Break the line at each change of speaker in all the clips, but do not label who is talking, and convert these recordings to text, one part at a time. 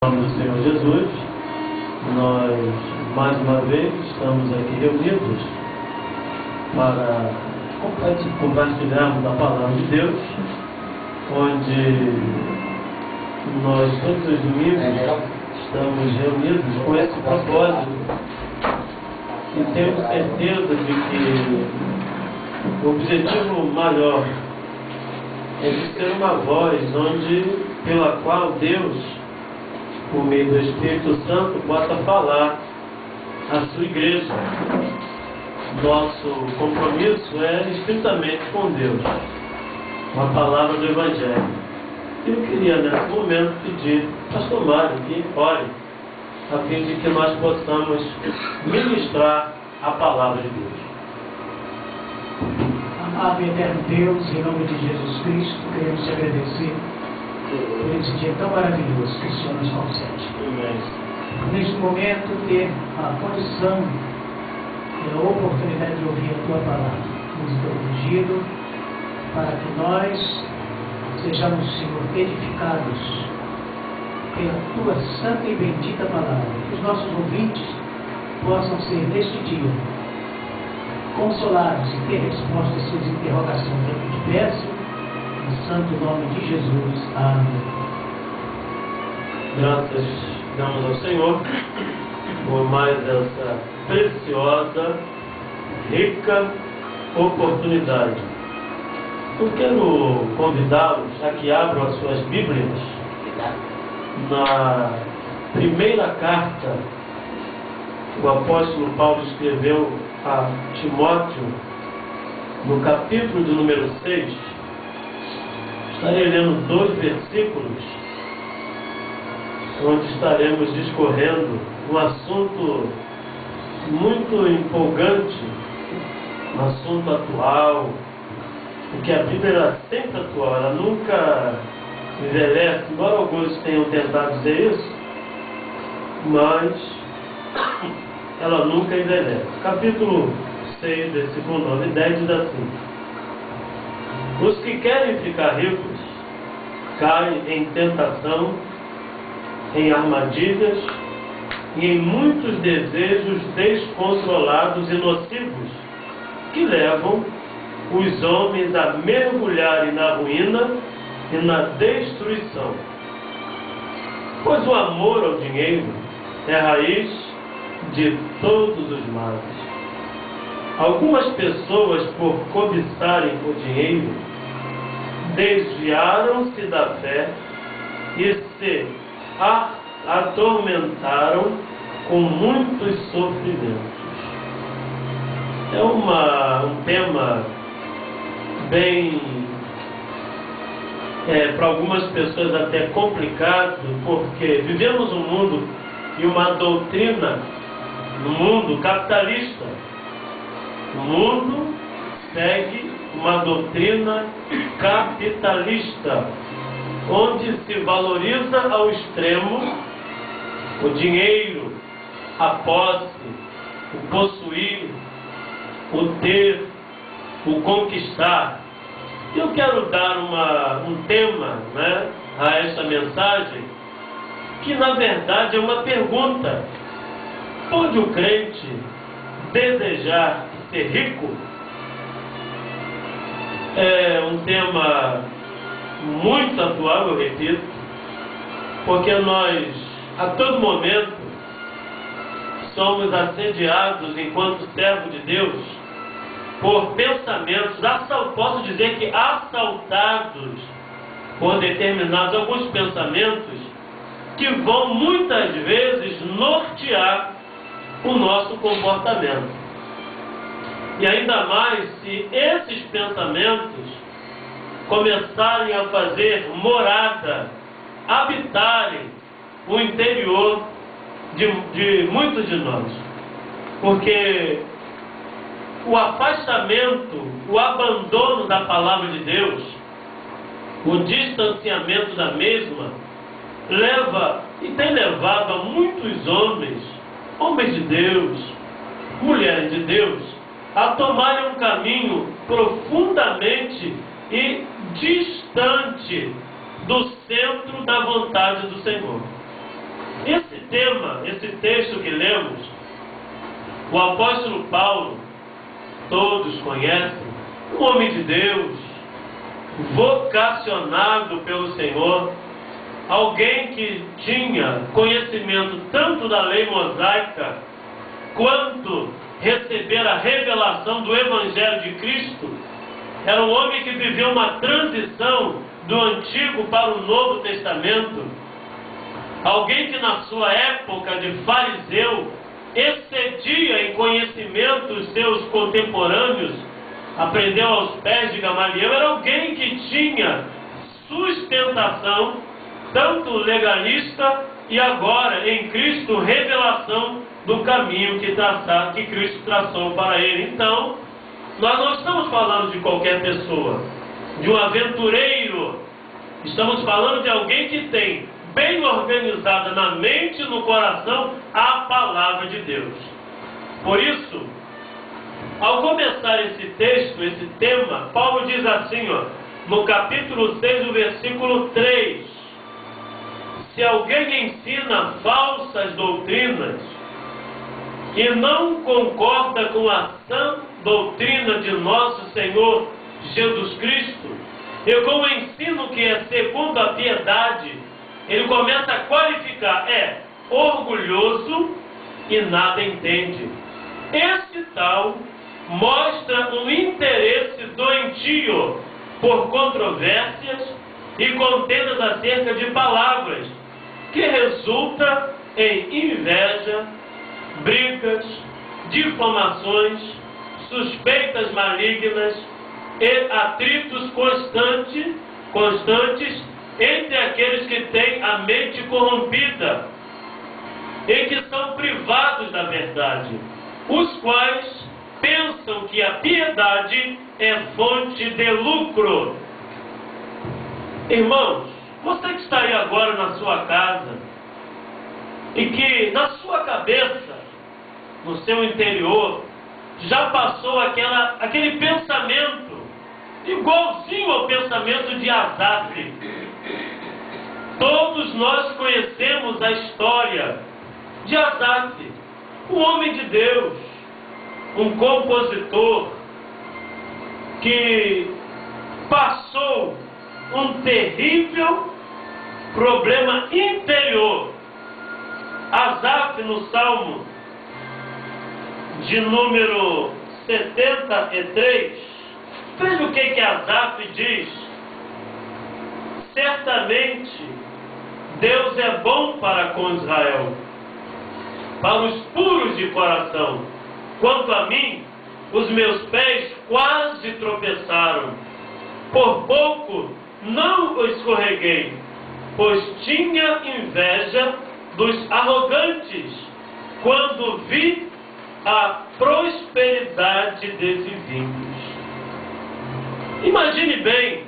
Em nome do Senhor Jesus, nós mais uma vez estamos aqui reunidos para compartilharmos a palavra de Deus, onde nós todos os domingos estamos reunidos com esse propósito e temos certeza de que o objetivo maior é de ser uma voz pela qual Deus, por meio do Espírito Santo, possa falar à sua igreja. Nosso compromisso é estritamente com Deus, com a palavra do Evangelho. Eu queria, nesse momento, pedir pastor Mário que ore, a fim de que nós possamos ministrar a palavra de Deus.
Amado e eterno Deus, em nome de Jesus Cristo, queremos te agradecer por esse dia tão maravilhoso que o Senhor nos concede. Neste momento, ter a condição e a oportunidade de ouvir a tua palavra, nos dirigido para que nós sejamos, Senhor, edificados pela tua santa e bendita palavra. Que os nossos ouvintes possam ser, neste dia, consolados e ter resposta às suas interrogações. Eu te peço, no santo nome de Jesus. Amém.
Graças damos ao Senhor por mais essa preciosa, rica oportunidade. Eu quero convidá-los a que abram as suas Bíblias na primeira carta que o apóstolo Paulo escreveu a Timóteo, no capítulo de número 6. Estarei lendo 2 versículos, onde estaremos discorrendo um assunto muito empolgante, um assunto atual, porque a Bíblia era sempre atual, ela nunca envelhece, embora alguns tenham tentado dizer isso, mas ela nunca envelhece. Capítulo 6, versículo 9 e 10 diz assim: os que querem ficar ricos caem em tentação, em armadilhas e em muitos desejos descontrolados e nocivos que levam os homens a mergulharem na ruína e na destruição. Pois o amor ao dinheiro é a raiz de todos os males. Algumas pessoas, por cobiçarem o dinheiro, desviaram-se da fé e se atormentaram com muitos sofrimentos. É um tema bem, para algumas pessoas até complicado, porque vivemos um mundo e uma doutrina no mundo capitalista. O mundo segue uma doutrina capitalista, onde se valoriza ao extremo o dinheiro, a posse, o possuir, o ter, o conquistar. Eu quero dar um tema, a esta mensagem, que na verdade é uma pergunta: pode o crente desejar ser rico? É um tema muito atual, eu repito, porque nós a todo momento somos assediados, enquanto servo de Deus, por pensamentos, posso dizer que assaltados por alguns pensamentos que vão muitas vezes nortear o nosso comportamento. E ainda mais se esses pensamentos começarem a fazer morada, habitarem o interior de muitos de nós. Porque o afastamento, o abandono da palavra de Deus, o distanciamento da mesma, leva e tem levado a muitos homens de Deus, mulheres de Deus, a tomarem um caminho profundamente e distante do centro da vontade do Senhor. tema, esse texto que lemos, o apóstolo Paulo, todos conhecem, um homem de Deus, vocacionado pelo Senhor, alguém que tinha conhecimento tanto da lei mosaica, quanto receber a revelação do Evangelho de Cristo. Era um homem que viveu uma transição do Antigo para o Novo Testamento. Alguém que na sua época de fariseu excedia em conhecimento os seus contemporâneos, aprendeu aos pés de Gamaliel. Era alguém que tinha sustentação, tanto legalista e agora em Cristo, revelação do caminho que Cristo traçou para ele. Então, nós não estamos falando de qualquer pessoa, de um aventureiro. Estamos falando de alguém que tem bem organizada na mente e no coração a palavra de Deus. Por isso, ao começar esse texto, esse tema, Paulo diz assim, no capítulo 6, o versículo 3: se alguém ensina falsas doutrinas e não concorda com a sã doutrina de nosso Senhor Jesus Cristo, e com o ensino que é segundo a piedade, ele começa a qualificar: é orgulhoso e nada entende. Esse tal mostra um interesse doentio por controvérsias e contendas acerca de palavras, que resulta em inveja, brigas, difamações, suspeitas malignas e atritos constantes entre aqueles que têm a mente corrompida e que são privados da verdade, os quais pensam que a piedade é fonte de lucro. Irmãos, você que está aí agora na sua casa e que na sua cabeça, no seu interior, já passou aquele pensamento igualzinho ao pensamento de Asaf. Todos nós conhecemos a história de Asaf, um homem de Deus, um compositor que passou um terrível problema interior. Asaf, no Salmo de número 73, veja o que Asaf diz: certamente Deus é bom para com Israel, para os puros de coração. Quanto a mim, os meus pés quase tropeçaram, por pouco não escorreguei, pois tinha inveja dos arrogantes, quando vi a prosperidade desses ímpios. Imagine bem,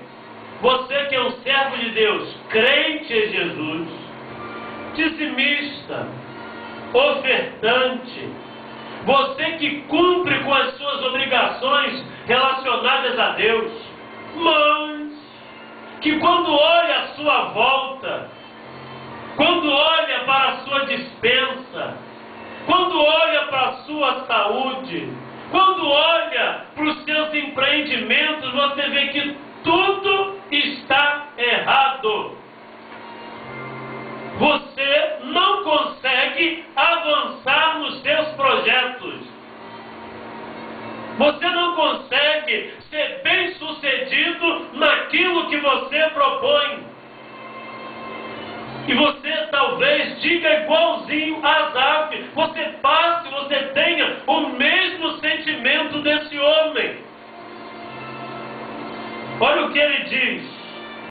você que é um servo de Deus, crente em Jesus, dizimista, ofertante, você que cumpre com as suas obrigações relacionadas a Deus, mas que quando olha à sua volta, quando olha para a sua despensa, quando olha para a sua saúde, quando olha para os seus empreendimentos, você vê que tudo está errado. Você não consegue avançar nos seus projetos. Você não consegue ser bem-sucedido naquilo que você propõe. E você talvez diga igualzinho a Asaf, você passe, você tenha o